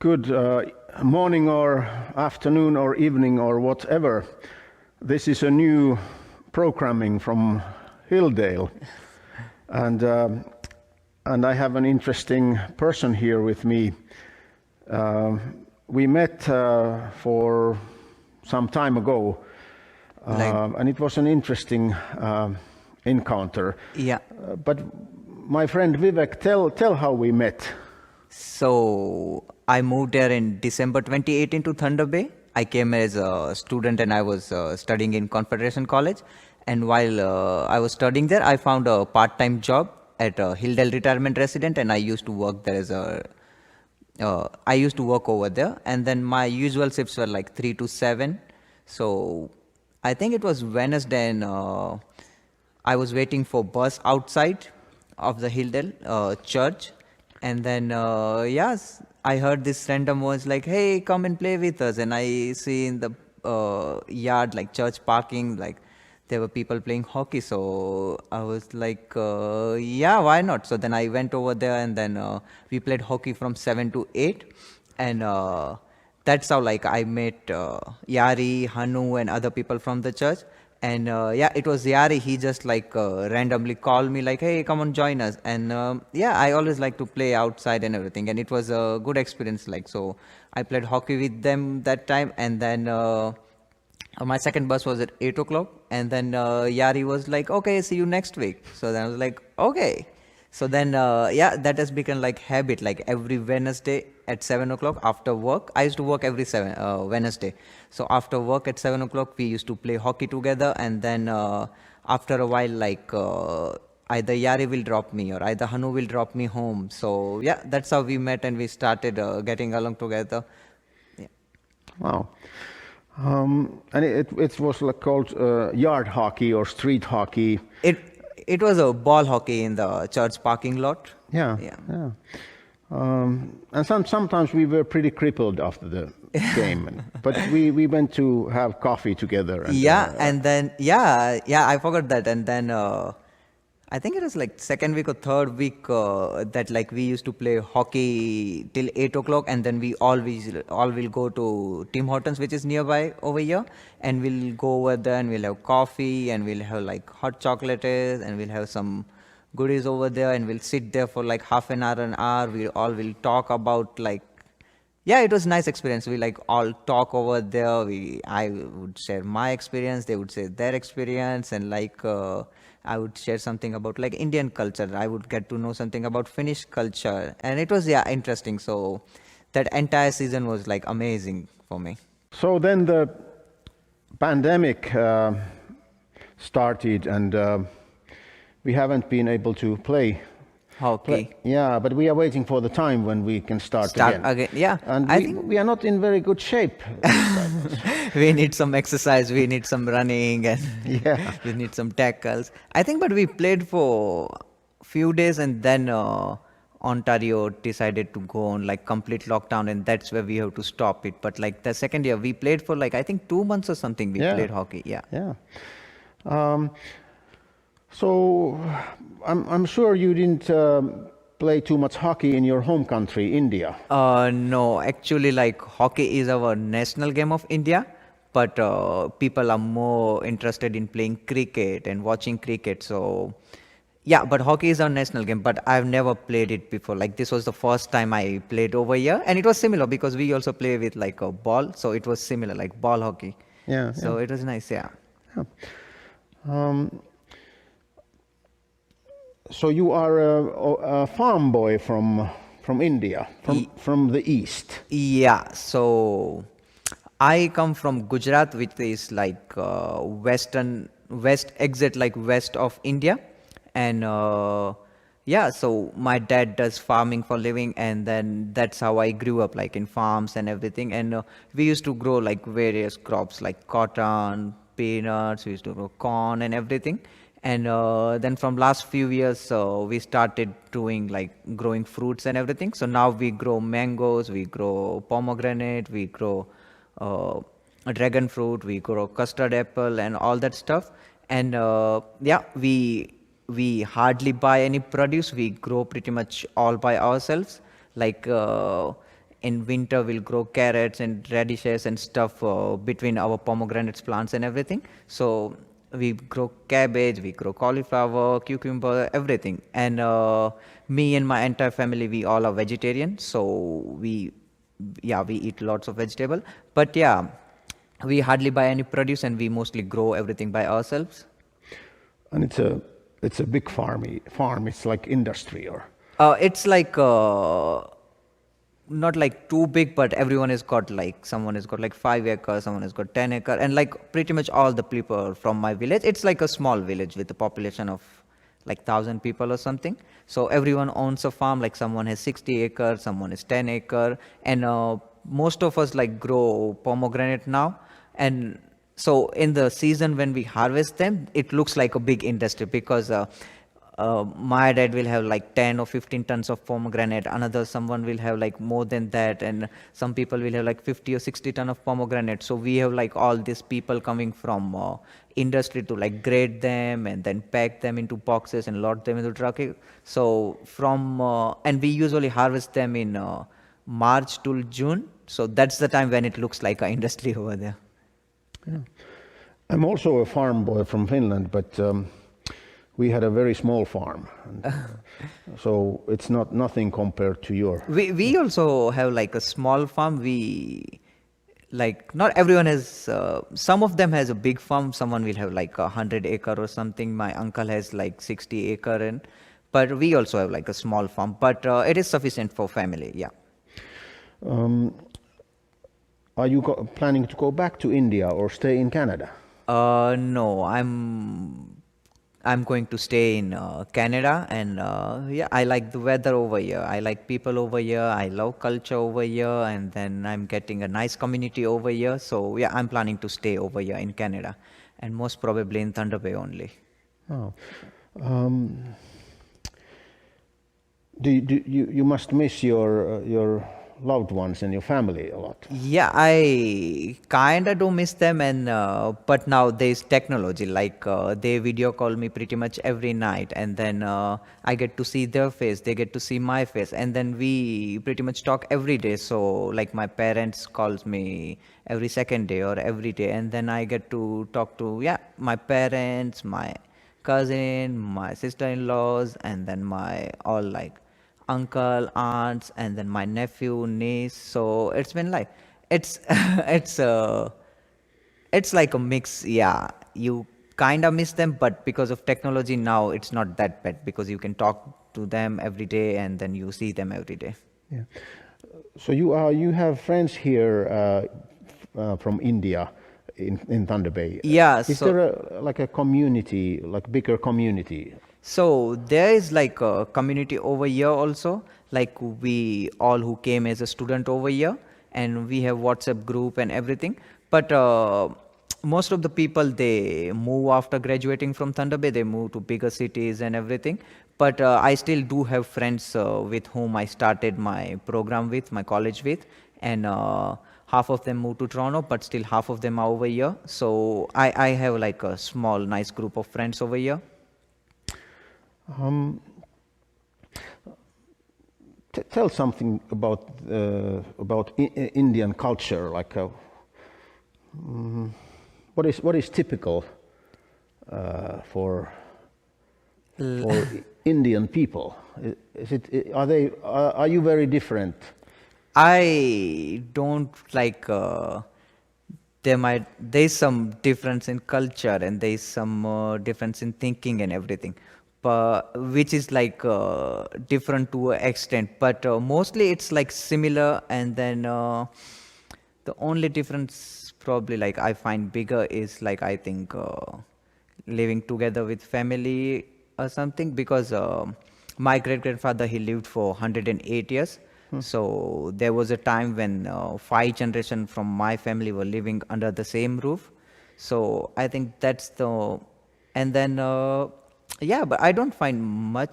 Good morning or afternoon or evening or whatever. This is a new programming from Hilldale, and I have an interesting person here with me. We met for some time ago, and it was an interesting encounter. Yeah. But my friend Vivek, tell how we met. So I moved there in December 2018 to Thunder Bay. I came as a student and I was studying in Confederation College. And while I was studying there, I found a part-time job at Hilldale Retirement Resident, and I used to work there I used to work over there. And then my usual shifts were like 3 to 7. So I think it was Wednesday, and I was waiting for bus outside of the Hilldale church. And then, yes, I heard this random voice like, hey, come and play with us. And I see in the yard, like church parking, like there were people playing hockey. So I was like, yeah, why not? So then I went over there, and then we played hockey from 7 to 8. And that's how like I met Jari, Hanu, and other people from the church. And yeah, it was Jari. He just like randomly called me like, hey, come on, join us. And yeah, I always like to play outside and everything. And it was a good experience. Like, so I played hockey with them that time. And then my second bus was at 8 o'clock. And then Jari was like, okay, see you next week. So then I was like, okay. So then, yeah, that has become like habit, like every Wednesday at 7 o'clock after work. I used to work every Wednesday. So after work at 7 o'clock, we used to play hockey together. And then after a while, like either Jari will drop me or either Hanu will drop me home. So yeah, that's how we met and we started getting along together. Yeah. Wow. And it was like called yard hockey or street hockey. It was a ball hockey in the church parking lot. Yeah. And sometimes we were pretty crippled after the game, but we went to have coffee together. And, and then I forgot that. And then I think it was like second week or third week that like we used to play hockey till 8 o'clock, and then we all will go to Tim Hortons, which is nearby over here, and we'll go over there and we'll have coffee and we'll have like hot chocolates and we'll have some goodies over there, and we'll sit there for like half an hour. We all will talk about like, yeah, it was a nice experience. We like all talk over there. I would share my experience, they would share their experience, and like I would share something about like Indian culture. I would get to know something about Finnish culture, and it was interesting. So that entire season was like amazing for me. So then the pandemic started, and we haven't been able to play hockey. Yeah, but we are waiting for the time when we can start again. Yeah, and I think we are not in very good shape. We need some exercise, we need some running, and we need some tackles. I think, but we played for a few days, and then Ontario decided to go on like complete lockdown, and that's where we have to stop it. But like the second year, we played for like I think 2 months or something. We played hockey. Yeah. So I'm sure you didn't play too much hockey in your home country, India. No, actually, like hockey is our national game of India, but people are more interested in playing cricket and watching cricket. So yeah, but hockey is our national game, but I've never played it before. Like this was the first time I played over here, and it was similar because we also play with like a ball, so it was similar, like ball hockey. So it was nice. So you are a farm boy from India, from the east. Yeah, so I come from Gujarat, which is like west exit, like west of India. And so my dad does farming for living, and then that's how I grew up, like in farms and everything. And we used to grow like various crops like cotton, peanuts, we used to grow corn and everything. And then from last few years, we started doing like growing fruits and everything. So now we grow mangoes, we grow pomegranate, we grow dragon fruit, we grow custard apple and all that stuff. And we hardly buy any produce. We grow pretty much all by ourselves. Like in winter we'll grow carrots and radishes and stuff between our pomegranates plants and everything. So we grow cabbage, we grow cauliflower, cucumber, everything. And me and my entire family, we all are vegetarian. So we eat lots of vegetable. But yeah, we hardly buy any produce and we mostly grow everything by ourselves. And it's a big farm. It's like industry, or It's like not like too big, but everyone has got like, someone has got like 5 acres, someone has got 10 acre, and like pretty much all the people from my village. It's like a small village with a population of like 1,000 people or something. So everyone owns a farm. Like someone has 60 acres, someone has 10 acre, and most of us like grow pomegranate now. And so in the season when we harvest them, it looks like a big industry because my dad will have like 10 or 15 tons of pomegranate, another someone will have like more than that, and some people will have like 50 or 60 ton of pomegranate. So we have like all these people coming from industry to like grade them and then pack them into boxes and load them into truck. So from and we usually harvest them in March to June. So that's the time when it looks like an industry over there. yeah. I'm also a farm boy from Finland, but we had a very small farm, and, so it's nothing compared to your. We also have like a small farm. We like, not everyone has. Some of them has a big farm. Someone will have like 100 acre or something. My uncle has like 60 acre, and but we also have like a small farm. But it is sufficient for family. Yeah. Are you planning to go back to India or stay in Canada? No, I'm going to stay in Canada, and yeah, I like the weather over here. I like people over here. I love culture over here, and then I'm getting a nice community over here. So yeah, I'm planning to stay over here in Canada, and most probably in Thunder Bay only. Oh. You must miss your loved ones and your family a lot? Yeah, I kinda do miss them, and but now there's technology. Like they video call me pretty much every night, and then I get to see their face, they get to see my face, and then we pretty much talk every day. So like my parents calls me every second day or every day, and then I get to talk to my parents, my cousin, my sister-in-laws, and then my all like uncle, aunts, and then my nephew, niece. So it's been like it's it's like a mix. Yeah, you kind of miss them, but because of technology now, it's not that bad because you can talk to them every day and then you see them every day. Yeah. So you have friends here from India in Thunder Bay. Yeah. Is there like a community, like bigger community? So there is like a community over here also, like we all who came as a student over here, and we have WhatsApp group and everything. But most of the people, they move after graduating from Thunder Bay, they move to bigger cities and everything. But I still do have friends with whom I started my program with, my college with, and half of them moved to Toronto, but still half of them are over here. So I have like a small, nice group of friends over here. Tell something about Indian culture. Like, what is typical for Indian people? Are you very different? I don't like. There's some difference in culture and there's some difference in thinking and everything, but which is like different to an extent. But mostly it's like similar, and then the only difference probably like I find bigger is like I think living together with family or something, because my great grandfather, he lived for 108 years. So there was a time when 5 generations from my family were living under the same roof. So I think that's the, and then but I don't find much.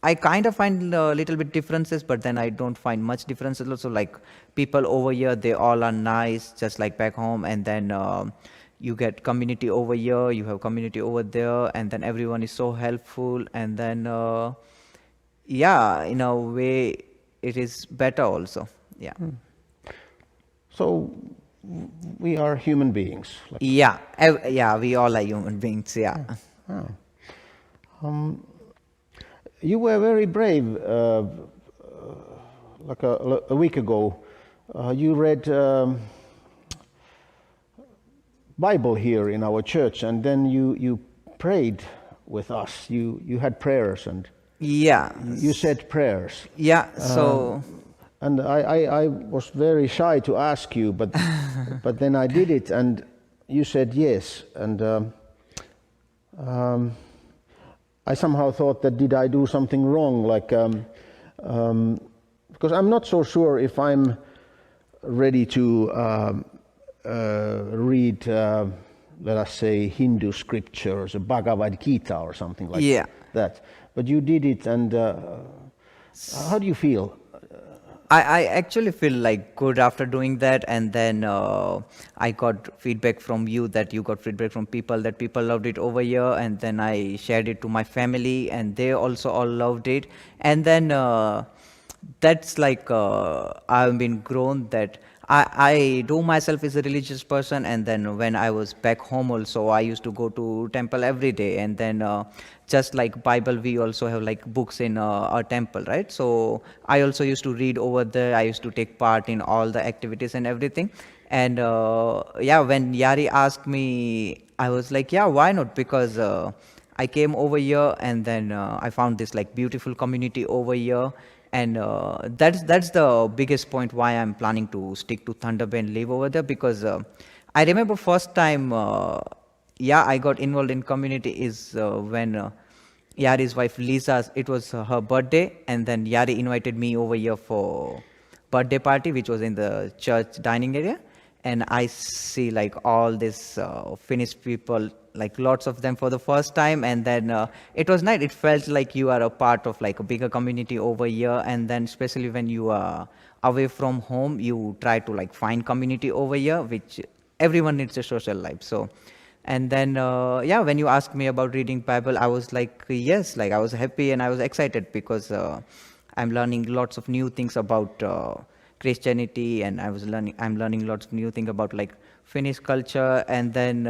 I kind of find a little bit differences, but then I don't find much differences also. Like people over here, they all are nice, just like back home, and then you get community over here, you have community over there, and then everyone is so helpful, and then in a way it is better also. yeah. So we are human beings. Like, Yeah, yeah, we all are human beings, yeah. you were very brave. Like a week ago, you read Bible here in our church, and then you prayed with us. You had prayers, and Yeah, you said prayers. yeah, so, And I was very shy to ask you, but but then I did it, and you said yes. And I somehow thought that did I do something wrong? Like because I'm not so sure if I'm ready to read, let us say, Hindu scriptures, a Bhagavad Gita or something like yeah. that. But you did it, and how do you feel? I actually feel like good after doing that, and then I got feedback from you that you got feedback from people that people loved it over here, and then I shared it to my family, and they also all loved it, and then that's like I've been grown that I do myself as a religious person, and then when I was back home also I used to go to temple every day, and then just like Bible we also have like books in our temple, right? So I also used to read over there. I used to take part in all the activities and everything, and yeah, when Yari asked me, I was like, yeah, why not? Because I came over here, and then I found this like beautiful community over here, and that's the biggest point why I'm planning to stick to Thunder Bay and live over there, because I remember first time yeah, I got involved in community is when Yari's wife Lisa, it was her birthday, and then Yari invited me over here for birthday party, which was in the church dining area, and I see like all this Finnish people, like lots of them for the first time, and then it was nice. It felt like you are a part of like a bigger community over here, and then especially when you are away from home, you try to like find community over here, which everyone needs a social life. So, and then yeah, when you asked me about reading Bible, I was like yes, like I was happy and I was excited because I'm learning lots of new things about Christianity, and I'm learning lots of new things about like Finnish culture, and then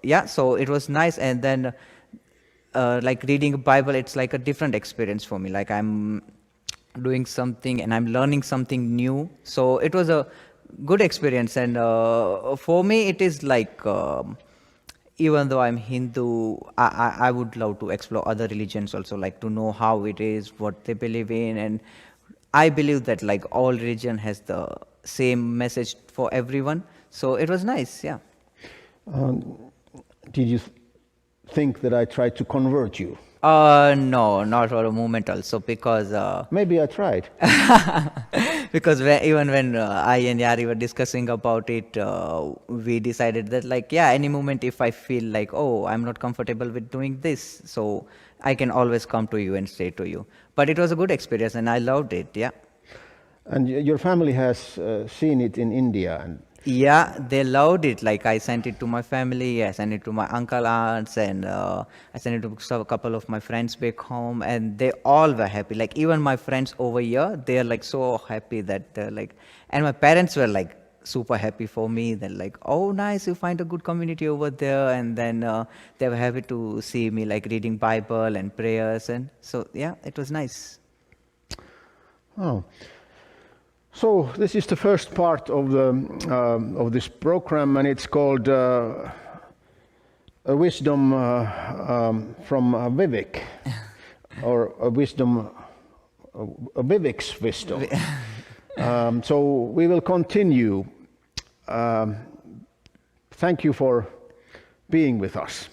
yeah, so it was nice. And then like reading Bible, it's like a different experience for me. Like I'm doing something and I'm learning something new, so it was a good experience. And for me it is like even though I'm Hindu, I would love to explore other religions also, like to know how it is, what they believe in. And I believe that like all religion has the same message for everyone. So it was nice, yeah. Did you think that I tried to convert you? No, not for a moment also, because Maybe I tried. because even when I and Yari were discussing about it, we decided that like, yeah, any moment if I feel like, oh, I'm not comfortable with doing this, so I can always come to you and say to you. But it was a good experience and I loved it, yeah. And your family has seen it in India, and Yeah, they loved it. Like I sent it to my family, I sent it to my uncle, aunts, and I sent it to a couple of my friends back home, and they all were happy. Like even my friends over here, they are like so happy that they're like, and my parents were like super happy for me. They're like, oh, nice, you find a good community over there, and then they were happy to see me like reading Bible and prayers, and so yeah, it was nice. oh. So this is the first part of the of this program, and it's called a wisdom from Vivek, or a wisdom, Vivek's wisdom. So we will continue. Thank you for being with us.